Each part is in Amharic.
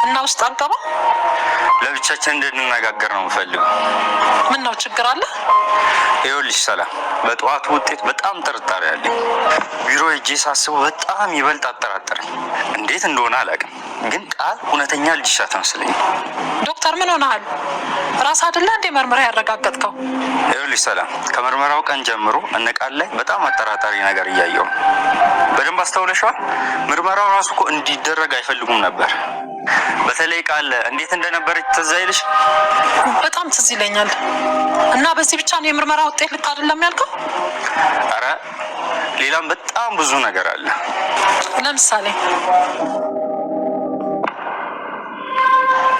እና ውስጥ አንቀባ ለብቻችን እንድንነጋገር ነው የምፈልገው። ምን ነው ችግር አለ? ይኸውልሽ ሰላም፣ በጠዋቱ ውጤት በጣም ጥርጣሬ አለኝ። ቢሮ ሄጄ ሳስበው በጣም ይበልጥ አጠራጠረኝ። እንዴት እንደሆነ አላውቅም፣ ግን ቃል እውነተኛ ልጅሽ አትመስለኝም። ዶክተር ምን ሆነሃል? ራስ አይደለ እንዴ መርመራ ያረጋገጥከው? ይኸውልሽ ሰላም፣ ከመርመራው ቀን ጀምሮ እነ ቃል ላይ በጣም አጠራጣሪ ነገር እያየሁ። በደንብ አስተውለሽዋል? ምርመራው ራሱ እኮ እንዲደረግ አይፈልጉም ነበር። በተለይ ቃል እንዴት እንደነበረች ትዝ አይልሽ? በጣም ትዝ ይለኛል። እና በዚህ ብቻ ነው የምርመራ ውጤት ልክ አይደለም ያልከው? አረ ሌላም በጣም ብዙ ነገር አለ። ለምሳሌ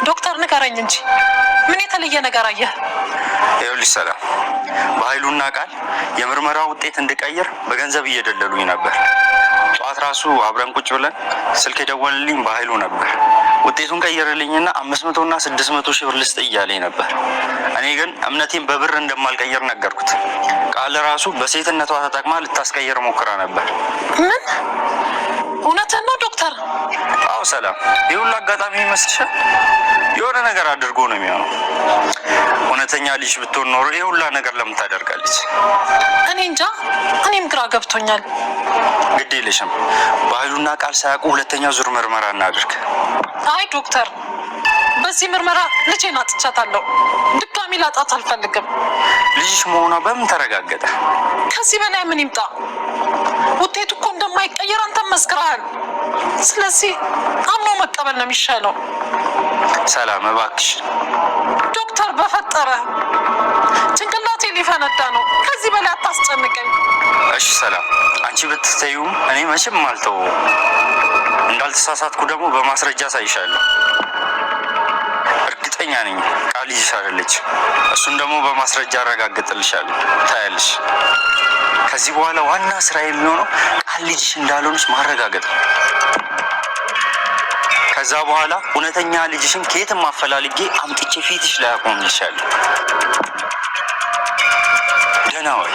ዶክተር ንገረኝ እንጂ ምን የተለየ ነገር አየህ? ይኸውልሽ ሰላም፣ በኃይሉና ቃል የምርመራ ውጤት እንድቀይር በገንዘብ እየደለሉኝ ነበር። ጠዋት ራሱ አብረን ቁጭ ብለን ስልክ የደወልልኝ በኃይሉ ነበር። ውጤቱን ቀይርልኝና 500 እና 600 ሺህ ብር ልስጥ እያለኝ ነበር። እኔ ግን እምነቴን በብር እንደማልቀይር ነገርኩት። ቃል ራሱ በሴትነቷ ተጠቅማ ልታስቀይር ሞክራ ነበር። ምን? እውነትህን ነው ዶክተር? አዎ ሰላም፣ ይህ ሁሉ አጋጣሚ ይመስልሻል? የሆነ ነገር አድርጎ ነው የሚሆነው። እውነተኛ ልጅ ብትሆን ኖሮ ይህ ሁላ ነገር ለምን ታደርጋለች? እኔ እንጃ፣ እኔም ግራ ገብቶኛል። ግድ የለሽም፣ በኃይሉና ቃል ሳያውቁ ሁለተኛ ዙር ምርመራ እናድርግ። አይ ዶክተር፣ በዚህ ምርመራ ልጄን አጥቻታለሁ። ድጋሚ ላጣት አልፈልግም። ልጅሽ መሆኗ በምን ተረጋገጠ? ከዚህ በላይ ምን ይምጣ? ውጤቱ እኮ እንደማይቀየር አንተም መስክረሃል። ስለዚህ አምኖ መቀበል ነው የሚሻለው። ሰላም እባክሽ ዶክተር፣ በፈጠረ ጭንቅላቴ ሊፈነዳ ነው። ከዚህ በላይ አታስጨንቀኝ። እሺ ሰላም፣ አንቺ ብትተዩም እኔ መቼም አልተውም። እንዳልተሳሳትኩ ደግሞ በማስረጃ ሳይሻለሁ። እርግጠኛ ነኝ ቃል ልጅሽ አይደለች። እሱን ደግሞ በማስረጃ አረጋግጥልሻለሁ። ታያለሽ። ከዚህ በኋላ ዋና ስራ የሚሆነው ቃል ልጅሽ እንዳልሆነች ማረጋገጥ ነው። ከዛ በኋላ እውነተኛ ልጅሽን ከየትም አፈላልጌ አምጥቼ ፊትሽ ላይ አቆምልሻለሁ። ደህና ወይ?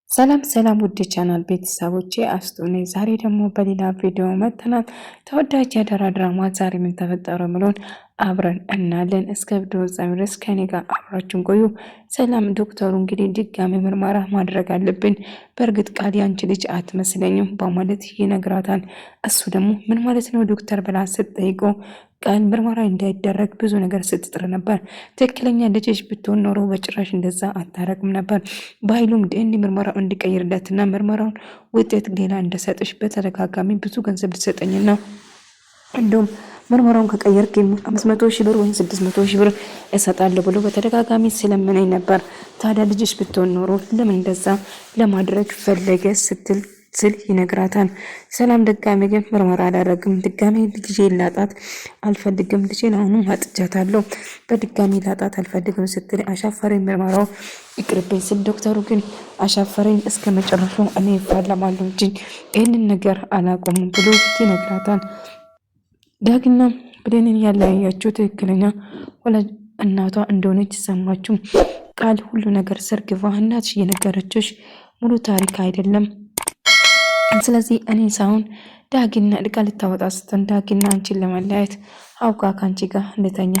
ሰላም ሰላም፣ ውድ ቻናል ቤተሰቦቼ አስቱ ነኝ። ዛሬ ደግሞ በሌላ ቪዲዮ መጥተናል። ተወዳጅ የአደራ ድራማ ዛሬ ምን ተፈጠረ ብሎን አብረን እናለን። እስከ ቪዲዮ ፍጻሜ ድረስ ከኔ ጋር አብራችሁን ቆዩ። ሰላም፣ ዶክተሩ እንግዲህ ድጋሚ ምርመራ ማድረግ አለብን፣ በእርግጥ ቃል ያንቺ ልጅ አትመስለኝም በማለት ይነግራታል። እሱ ደግሞ ምን ማለት ነው ዶክተር ብላ ስትጠይቀው ቃል ምርመራ እንዳይደረግ ብዙ ነገር ስትጥር ነበር። ትክክለኛ ልጅሽ ብትሆን ኖሮ በጭራሽ እንደዛ አታረግም ነበር። በኃይሉም ዲኤንኤ ምርመራው እንዲቀይርለትና ምርመራውን ውጤት ሌላ እንደሰጥሽ በተደጋጋሚ ብዙ ገንዘብ ልትሰጠኝና እንዲሁም ምርመራውን ከቀየርክ 500 ሺህ ብር ወይም 600 ሺህ ብር እሰጣለሁ ብሎ በተደጋጋሚ ስለምነኝ ነበር። ታዲያ ልጅሽ ብትሆን ኖሮ ለምን እንደዛ ለማድረግ ፈለገ ስል ይነግራታል። ሰላም ድጋሜ ግን ምርመራ አላደረግም፣ ድጋሜ ልጄ ላጣት አልፈልግም፣ ልጄን አሁንም አጥቻታለሁ፣ በድጋሚ ላጣት አልፈልግም ስትል አሻፈረኝ፣ ምርመራው ይቅርብኝ ስል ዶክተሩ ግን አሻፈረኝ፣ እስከ መጨረሻው እኔ እፋለማለሁ እንጂ ይህንን ነገር አላቆምም ብሎ ይነግራታል። ዳግና ብሌንን ያለያያቸው ትክክለኛ ወላጅ እናቷ እንደሆነች ሰማችሁ። ቃል ሁሉ ነገር ሰርግፋ እናትሽ እየነገረችሽ ሙሉ ታሪክ አይደለም። ስለዚህ እኔ ሳይሆን ዳግና እቃ ልታወጣ ስትል ዳግና አንቺን ለመለያየት አውቃ ከአንቺ ጋር እንደተኛ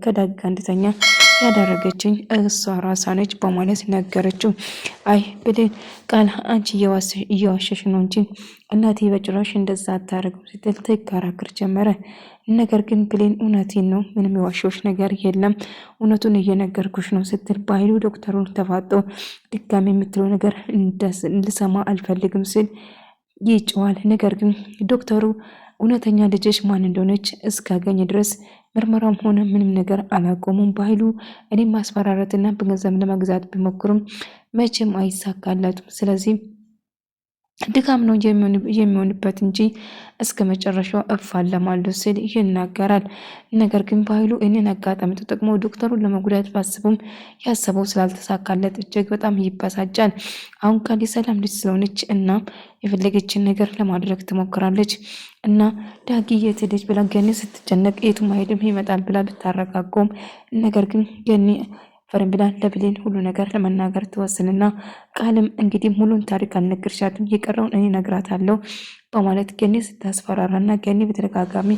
ከዳግ ጋር እንደተኛ ያደረገችኝ እሷ ራሷ ነች በማለት ነገረችው። አይ ብሌን ቃል አንቺ እየዋሸሽ ነው እንጂ እናቴ በጭራሽ እንደዛ አታደርግም ስትል ትከራከር ጀመረ። ነገር ግን ብሌን እውነቴን ነው፣ ምንም የዋሸሽ ነገር የለም፣ እውነቱን እየነገርኩሽ ነው ስትል በኃይሉ ዶክተሩን ተፋጦ ድጋሚ የምትለው ነገር ልሰማ አልፈልግም ስል ይጨዋል። ነገር ግን ዶክተሩ እውነተኛ ልጅሽ ማን እንደሆነች እስካገኝ ድረስ ምርመራም ሆነ ምንም ነገር አላቆሙም። በኃይሉ እኔም ማስፈራረትና በገንዘብ ለመግዛት ቢሞክሩም መቼም አይሳካላትም። ስለዚህ ድካም ነው የሚሆንበት እንጂ እስከ መጨረሻው እፋለማለሁ ሲል ይናገራል። ነገር ግን በኃይሉ እኔን አጋጣሚ ተጠቅሞ ዶክተሩን ለመጉዳት ባስቡም ያሰበው ስላልተሳካለት እጅግ በጣም ይበሳጫል። አሁን ቃል ሰላም ልጅ ስለሆነች እና የፈለገችን ነገር ለማድረግ ትሞክራለች እና ዳጊ የት ሄደች ብላ ገኒ ስትጨነቅ የቱም አይሄድም ይመጣል ብላ ብታረጋገውም ነገር ግን ገኒ ፈረን ብላ ለብሌን ሁሉ ነገር ለመናገር ትወስንና ቃልም እንግዲህ ሙሉን ታሪክ አልነግርሻትም የቀረውን እኔ ነግራታለሁ በማለት ገኒ ስታስፈራራና ገኒ በተደጋጋሚ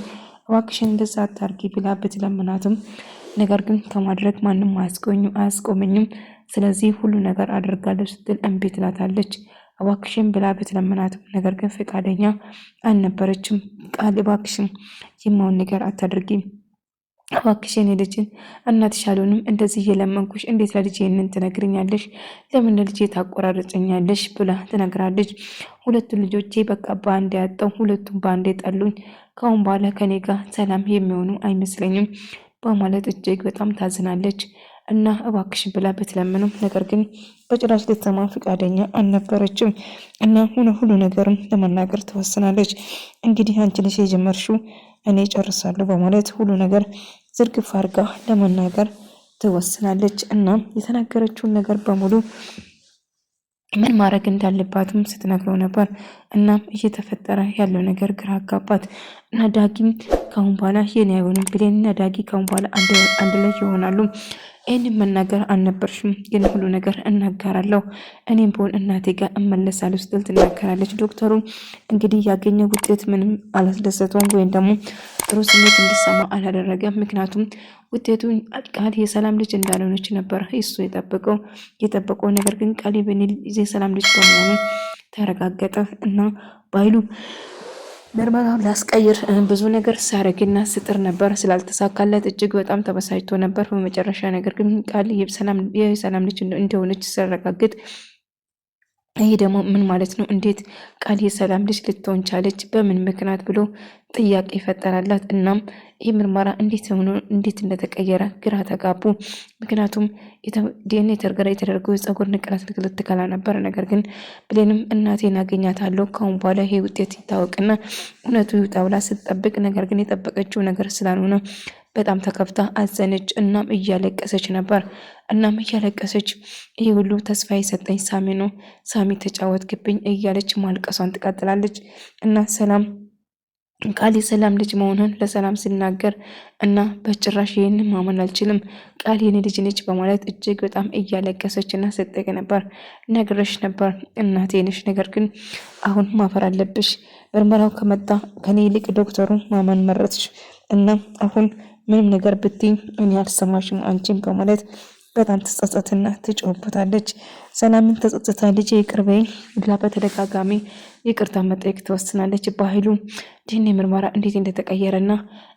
እባክሽን እንደዛ አታርጊ ብላ ብትለምናትም ነገር ግን ከማድረግ ማንም አያስቆመኝም፣ ስለዚህ ሁሉ ነገር አድርጋለሁ ስትል እምቢ ትላታለች። እባክሽን ብላ ብትለምናትም ነገር ግን ፈቃደኛ አልነበረችም። ቃል እባክሽን የማውን ነገር አታድርጊ፣ እባክሽን ልጅን እናትሽ አልሆንም እንደዚህ እየለመንኩሽ እንዴት ለልጄ ይህንን ትነግርኛለሽ? ለምን ለልጄ ታቆራርጨኛለሽ? ብላ ትነግራለች። ሁለቱን ልጆቼ በቃ በአንድ ያጣው፣ ሁለቱም በአንድ ጠሉኝ። ከአሁን በኋላ ከኔ ጋር ሰላም የሚሆኑ አይመስለኝም በማለት እጅግ በጣም ታዝናለች። እና እባክሽን ብላ ብትለምንም ነገር ግን በጭራሽ ልትሰማ ፈቃደኛ አልነበረችም። እና ሁሉ ነገርም ለመናገር ትወስናለች። እንግዲህ አንቺ ልጅ የጀመርሽው እኔ ጨርሳለሁ በማለት ሁሉ ነገር ዝርግፍ አድርጋ ለመናገር ትወስናለች። እና የተናገረችውን ነገር በሙሉ ምን ማድረግ እንዳለባትም ስትነግረው ነበር። እናም እየተፈጠረ ያለው ነገር ግራ አጋባት እና ዳጊም ካሁን በኋላ የኔ አይሆንም ብሌን እና ዳጊ ካሁን በኋላ አንድ ላይ ይሆናሉ። ይህንን መናገር አልነበርሽም፣ ግን ሁሉ ነገር እናጋራለሁ፣ እኔም ብሆን እናቴ ጋር እመለሳለሁ ስትል ትናገራለች። ዶክተሩ እንግዲህ ያገኘው ውጤት ምንም አላስደሰተውም ወይም ደግሞ ጥሩ ስሜት እንዲሰማ አላደረገም። ምክንያቱም ውጤቱን ቃል የሰላም ልጅ እንዳልሆነች ነበር እሱ የጠበቀው ነገር ግን ቃል የሰላም ልጅ በመሆኑ ተረጋገጠ እና በኃይሉ ምርመራውን ላስቀይር ብዙ ነገር ሳረግና ስጥር ነበር። ስላልተሳካለት እጅግ በጣም ተበሳጭቶ ነበር። በመጨረሻ ነገር ግን ቃል የሰላም ልጅ እንደሆነች ሲያረጋግጥ ይሄ ደግሞ ምን ማለት ነው? እንዴት ቃል የሰላም ልጅ ልትሆን ቻለች? በምን ምክንያት ብሎ ጥያቄ ፈጠራላት። እናም ይህ ምርመራ እንዴት እንደተቀየረ ግራ ተጋቡ። ምክንያቱም ዲኤንኤ የተደረገው የፀጉር ንቅላት ልትከላ ነበር። ነገር ግን ብሌንም እናቴን አገኛታለሁ ካሁን በኋላ ይሄ ውጤት ይታወቅና እውነቱ ይውጣ ብላ ስትጠብቅ ነገር ግን የጠበቀችው ነገር ስላልሆነ በጣም ተከፍታ አዘነች። እናም እያለቀሰች ነበር። እናም እያለቀሰች ይህ ሁሉ ተስፋ የሰጠኝ ሳሚ ነው፣ ሳሚ ተጫወትክብኝ እያለች ማልቀሷን ትቀጥላለች። እና ሰላም ቃል የሰላም ልጅ መሆኑን ለሰላም ሲናገር እና በጭራሽ ይህንን ማመን አልችልም፣ ቃል የኔ ልጅ ነች በማለት እጅግ በጣም እያለቀሰች እና ስትጠይቅ ነበር። ነግረሽ ነበር እናቴ ነሽ፣ ነገር ግን አሁን ማፈር አለብሽ። ምርመራው ከመጣ ከኔ ይልቅ ዶክተሩ ማመን መረጥሽ እና አሁን ምንም ነገር ብትይ እኔ አልሰማሽም አንቺን በማለት በጣም ትጸጸትና ትጮህበታለች። ሰላምን ተጸጽታ ልጄ ይቅር በይኝ ብላ በተደጋጋሚ ይቅርታ መጠየቅ ትወስናለች። በኃይሉ ዲኤንኤ ምርመራ እንዴት እንደተቀየረና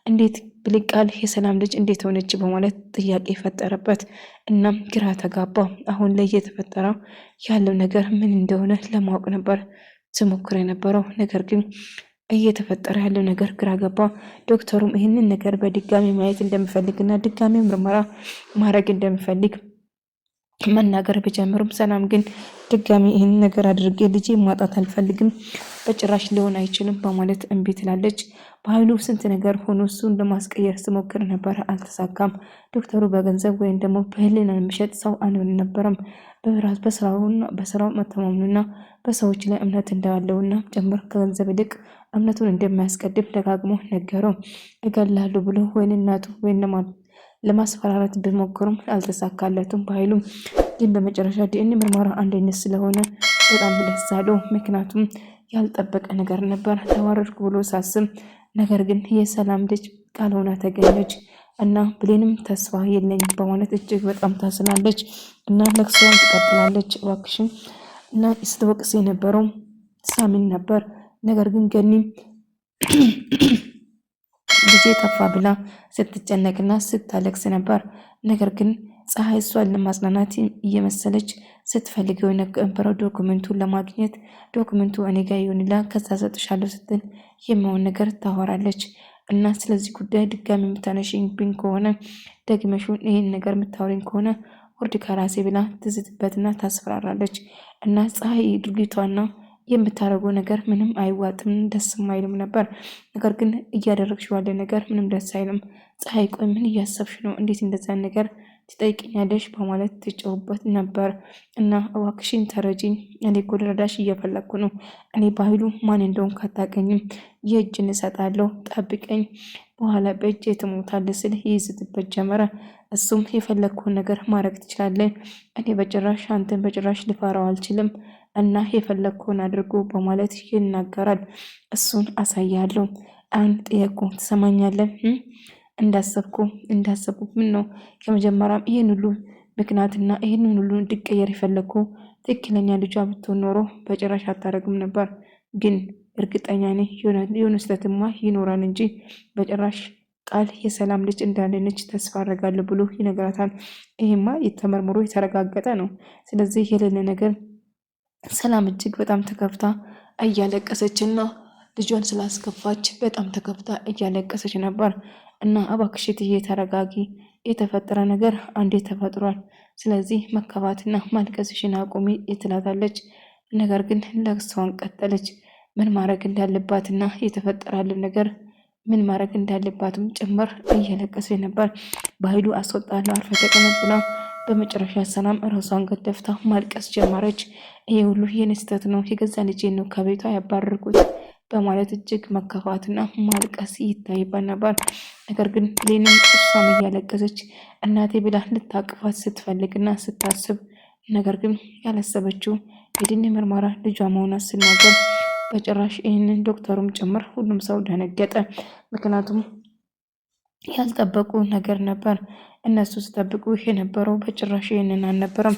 እንዴት ብልቃል የሰላም ልጅ እንዴት ሆነች በማለት ጥያቄ ፈጠረበት። እናም ግራ ተጋባ። አሁን ላይ እየተፈጠረው ያለው ነገር ምን እንደሆነ ለማወቅ ነበር ስሞክር የነበረው ነገር ግን እየተፈጠረ ያለው ነገር ግራ ገባ። ዶክተሩም ይህንን ነገር በድጋሚ ማየት እንደሚፈልግና ድጋሚ ምርመራ ማድረግ እንደሚፈልግ መናገር ቢጀምሩም ሰላም ግን ድጋሚ ይህንን ነገር አድርጌ ልጄ ማጣት አልፈልግም፣ በጭራሽ ሊሆን አይችልም በማለት እምቢ ትላለች። በኃይሉ ስንት ነገር ሆኖ እሱን ለማስቀየር ስሞክር ነበር፣ አልተሳካም። ዶክተሩ በገንዘብ ወይም ደግሞ በህሊና የሚሸጥ ሰው አልነበረም። በስራው መተማመኑና በሰዎች ላይ እምነት እንዳለውና ጭምር ከገንዘብ ይልቅ እምነቱን እንደማያስቀድም ደጋግሞ ነገረው። እገላለሁ ብሎ ወይን እናቱ ወይን ለማስፈራራት ቢሞክሩም አልተሳካለትም። በኃይሉም ግን በመጨረሻ ዲኤንኤ ምርመራ አንድ አይነት ስለሆነ በጣም ደስ አለው። ምክንያቱም ያልጠበቀ ነገር ነበር። ተዋረድኩ ብሎ ሳስብ ነገር ግን የሰላም ልጅ ቃል ሆና ተገኘች እና ብሌንም ተስፋ የለኝም በማለት እጅግ በጣም ታዝናለች እና ለቅሶዋን ትቀጥላለች። እባክሽን እና ስትወቅስ የነበረው ሳሚን ነበር። ነገር ግን ገኒም ልጄ ጠፋ ብላ ስትጨነቅና ስታለቅስ ነበር። ነገር ግን ፀሐይ እሷን ለማጽናናት እየመሰለች ስትፈልገው የነበረው ዶክመንቱን ለማግኘት ዶክመንቱ እኔ ጋር ይሁንላ ከዛ ሰጥሻለሁ ስትል የማውን ነገር ታወራለች። እና ስለዚህ ጉዳይ ድጋሚ የምታነሽብኝ ከሆነ ደግመሹን ይህን ነገር የምታወሪኝ ከሆነ ውርድ ከራሴ ብላ ትዝትበትና ታስፈራራለች። እና ፀሐይ ድርጊቷና የምታደርገው ነገር ምንም አይዋጥም፣ ደስም አይልም ነበር። ነገር ግን እያደረግሽ ያለ ነገር ምንም ደስ አይልም። ፀሐይ ቆይ ምን እያሰብሽ ነው? እንዴት እንደዛን ነገር ትጠይቅኛለሽ? በማለት ትጮህበት ነበር። እና እባክሽን ተረጂኝ፣ እኔ እኮ ልረዳሽ እየፈለግኩ ነው። እኔ በኃይሉ ማን እንደሆንኩ አታውቅኝም። የእጅን እሰጣለሁ፣ ጠብቀኝ፣ በኋላ በእጅ ትሞታለህ ስል ይይዝትበት ጀመረ። እሱም የፈለግኩን ነገር ማድረግ ትችላለህ፣ እኔ በጭራሽ አንተን በጭራሽ ልፈራው አልችልም እና የፈለግኩን አድርጎ በማለት ይናገራል። እሱን አሳያለሁ አሁን ጠየቁ ትሰማኛለህ? እንዳሰብኩ ምን ነው ከመጀመሪያም ይሄን ሁሉ ምክንያትና ይሄንን ሁሉ እንዲቀየር የፈለግኩ ትክክለኛ ልጇ ብትሆን ኖሮ በጭራሽ አታረግም ነበር። ግን እርግጠኛ ነኝ የሆነ ስህተትማ ይኖራል እንጂ በጭራሽ ቃል የሰላም ልጅ እንዳለነች ተስፋ አደርጋለሁ ብሎ ይነግራታል። ይሄማ የተመርምሮ የተረጋገጠ ነው። ስለዚህ የሌለ ነገር ሰላም እጅግ በጣም ተከፍታ እያለቀሰችና ልጇን ስላስከፋች በጣም ተከፍታ እያለቀሰች ነበር። እና እባክሽ እትዬ ተረጋጊ፣ የተፈጠረ ነገር አንዴ ተፈጥሯል። ስለዚህ መከፋትና ማልቀስሽን አቁሚ ትላታለች። ነገር ግን ለቅሷን ቀጠለች። ምን ማድረግ እንዳለባትና የተፈጠራልን ነገር ምን ማድረግ እንዳለባትም ጭምር እያለቀሰች ነበር። በኃይሉ አስወጣለሁ አርፈ ተቀመጥ ብላ በመጨረሻ ሰላም ራሷን ገደፍታ ማልቀስ ጀመረች። ይሄ ሁሉ የኔ ስህተት ነው፣ የገዛ ልጄን ነው ከቤቷ ያባረርኩት በማለት እጅግ መከፋትና ማልቀስ ይታይባት ነበር። ነገር ግን ሌኒም እሷም እያለቀሰች እናቴ ብላ ልታቅፋት ስትፈልግና ስታስብ፣ ነገር ግን ያላሰበችው የዲኤንኤ ምርመራ ልጇ መሆኗን ስናገር በጭራሽ ይህንን ዶክተሩም ጭምር ሁሉም ሰው ደነገጠ። ምክንያቱም ያልጠበቁ ነገር ነበር። እነሱ ሲጠብቁ የነበረው በጭራሽ ይህንን አልነበረም።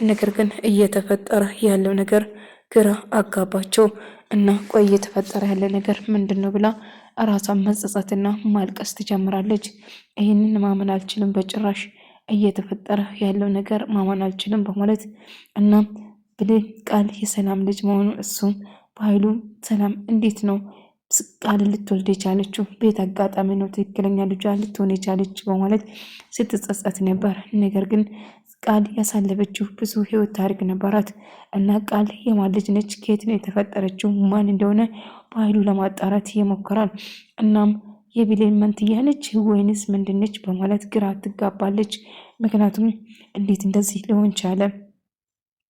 ነገር ግን እየተፈጠረ ያለው ነገር ግራ አጋባቸው እና ቆይ እየተፈጠረ ያለ ነገር ምንድን ነው ብላ ራሷን መጸጸትና ማልቀስ ትጀምራለች። ይህንን ማመን አልችልም፣ በጭራሽ እየተፈጠረ ያለው ነገር ማመን አልችልም በማለት እና ብሌን ቃል የሰላም ልጅ መሆኑ እሱም በኃይሉ ሰላም እንዴት ነው ቃል ልትወልድ የቻለችው? ቤት አጋጣሚ ነው ትክክለኛ ልጇ ልትሆን የቻለች በማለት ስትጸጸት ነበር። ነገር ግን ቃል ያሳለፈችው ብዙ ህይወት ታሪክ ነበራት እና ቃል የማን ልጅ ነች? ከየት ነው የተፈጠረችው? ማን እንደሆነ በኃይሉ ለማጣራት ይሞክራል። እናም የብሌን መንትያ ነች ወይንስ ምንድነች በማለት ግራ ትጋባለች። ምክንያቱም እንዴት እንደዚህ ሊሆን ቻለ?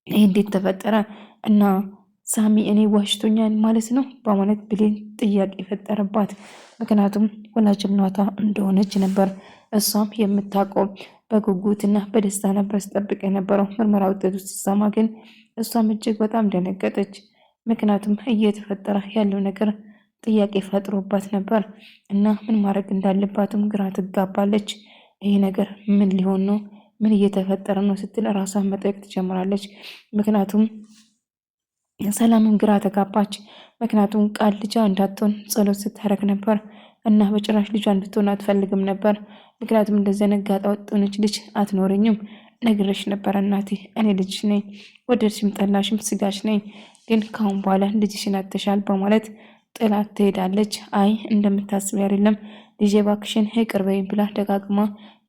ይህ እንዴት ተፈጠረ? እና ሳሚ እኔ ዋሽቶኛል ማለት ነው በማለት ብሌን ጥያቄ የፈጠረባት። ምክንያቱም ወላጅ እናቷ እንደሆነች ነበር እሷም የምታውቀው። በጉጉትና በደስታ ነበር ስጠብቅ የነበረው። ምርመራ ውጤቱ ስትሰማ ግን እሷም እጅግ በጣም ደነገጠች። ምክንያቱም እየተፈጠረ ያለው ነገር ጥያቄ ፈጥሮባት ነበር እና ምን ማድረግ እንዳለባትም ግራ ትጋባለች። ይሄ ነገር ምን ሊሆን ነው? ምን እየተፈጠረ ነው ስትል ራሷን መጠየቅ ትጀምራለች። ምክንያቱም ሰላምን ግራ ተጋባች። ምክንያቱም ቃል ልጇ እንዳትሆን ጸሎት ስታደርግ ነበር እና በጭራሽ ልጇ እንድትሆን አትፈልግም ነበር። ምክንያቱም እንደዚህ ነጋጣ ወጥነች ልጅ አትኖረኝም፣ ነግሬሽ ነበር እናቴ፣ እኔ ልጅሽ ነኝ፣ ወደድሽም ጠላሽም ስጋሽ ነኝ፣ ግን ካሁን በኋላ ልጅሽን አትሻል በማለት ጥላት ትሄዳለች። አይ እንደምታስብ አይደለም ልጄ እባክሽን ይቅር በይኝ ብላ ደጋግማ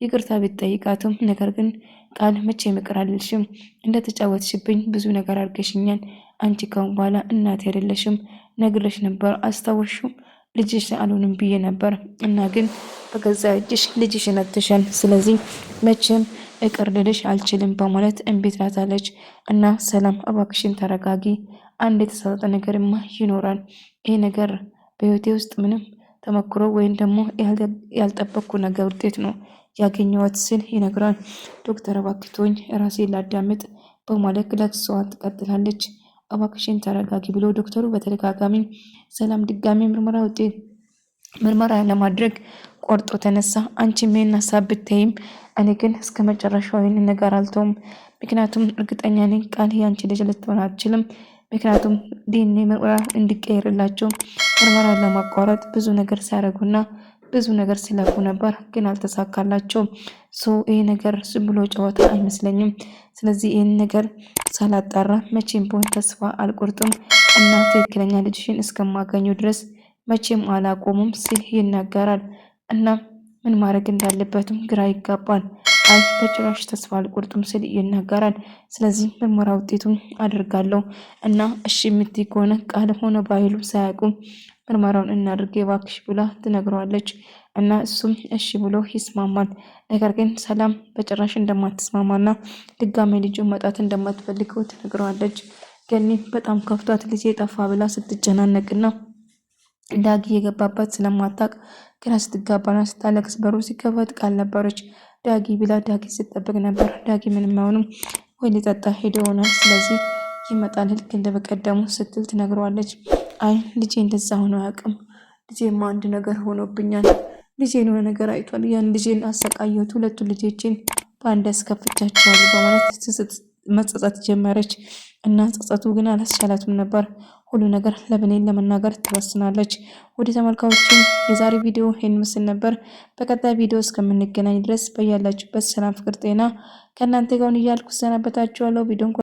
ይቅርታ ብትጠይቃትም ነገር ግን ቃል መቼ ይቅር አልልሽም፣ እንደተጫወትሽብኝ ብዙ ነገር አድርገሽኛል፣ አንቺ ካሁን በኋላ እናቴ አይደለሽም፣ ነግሬሽ ነበር አስታወሽው፣ ልጅሽ አልሆንም ብዬ ነበር እና ግን በገዛ እጅሽ ልጅሽን አትሻል፣ ስለዚህ መቼም ይቅር ልልሽ አልችልም በማለት እምቢ ትላታለች። እና ሰላም እባክሽን ተረጋጊ፣ አንድ የተሳሳተ ነገርማ ይኖራል፣ ይሄ ነገር በህይወቴ ውስጥ ምንም ተመክሮ ወይም ደግሞ ያልጠበቅኩ ነገር ውጤት ነው ያገኘዋት ስል ይነግራል። ዶክተር እባክቶኝ ራሴን ላዳምጥ በማለት ለቅሷን ትቀጥላለች። እባክሽን ተረጋጊ ብሎ ዶክተሩ በተደጋጋሚ ሰላም ድጋሚ ምርመራ ለማድረግ ቆርጦ ተነሳ። አንቺ ምን ሀሳብ ብትይም እኔ ግን እስከ መጨረሻው ይህን ነገር አልተውም። ምክንያቱም እርግጠኛ ነኝ ቃል ያንቺ ልጅ ልትሆን አትችልም። ምክንያቱም ዲኤንኤ ምርመራ እንዲቀየርላቸው ምርመራ ለማቋረጥ ብዙ ነገር ሲያደርጉና ብዙ ነገር ሲለፉ ነበር፣ ግን አልተሳካላቸውም። ይህ ነገር ዝም ብሎ ጨዋታ አይመስለኝም። ስለዚህ ይህን ነገር ሳላጣራ መቼም ቢሆን ተስፋ አልቆርጥም እና ትክክለኛ ልጅሽን እስከማገኙ ድረስ መቼም አላቆሙም ሲል ይናገራል። እና ምን ማድረግ እንዳለበትም ግራ ይጋባል። አይ በጭራሽ ተስፋ አልቆርጥም ሲል ይናገራል። ስለዚህ ምርመራ ውጤቱን አድርጋለሁ እና እሺ የምትይ ከሆነ ቃል ሆነ በኃይሉ ሳያውቁ ምርመራውን እናድርግ እባክሽ ብላ ትነግረዋለች። እና እሱም እሺ ብሎ ይስማማል። ነገር ግን ሰላም በጭራሽ እንደማትስማማና ድጋሜ ልጁ መጣት እንደማትፈልገው ትነግረዋለች። ገኒ በጣም ከፍቷት ልጄ ጠፋ ብላ ስትጨናነቅና ዳጊ የገባባት ስለማታቅ ግራ ስትጋባና ስታለቅስ በሩ ሲከፈት ቃል ነበረች። ዳጊ ብላ ዳጊ ስትጠብቅ ነበር። ዳጊ ምንም አይሆንም ወይ ሊጠጣ ሄዶ ይሆናል፣ ስለዚህ ይመጣል ልክ እንደበቀደሙ ስትል ትነግረዋለች። አይ ልጄ እንደዛ ሆኖ አያውቅም፣ ልጄማ አንድ ነገር ሆኖብኛል። ልጄን የሆነ ነገር አይቷል። ያን ልጄን አሰቃየሁት። ሁለቱ ልጆችን በአንድ አስከፍቻቸዋለሁ በማለት መጸጸት ጀመረች እና ጸጸቱ ግን አላስቻላትም ነበር። ሁሉ ነገር ለብሌን ለመናገር ትወስናለች። ወደ ተመልካዮችም የዛሬ ቪዲዮ ይህን ምስል ነበር። በቀጣይ ቪዲዮ እስከምንገናኝ ድረስ በያላችሁበት ሰላም፣ ፍቅር፣ ጤና ከእናንተ ጋር እያልኩ ሰናበታችኋለሁ። ቪዲዮን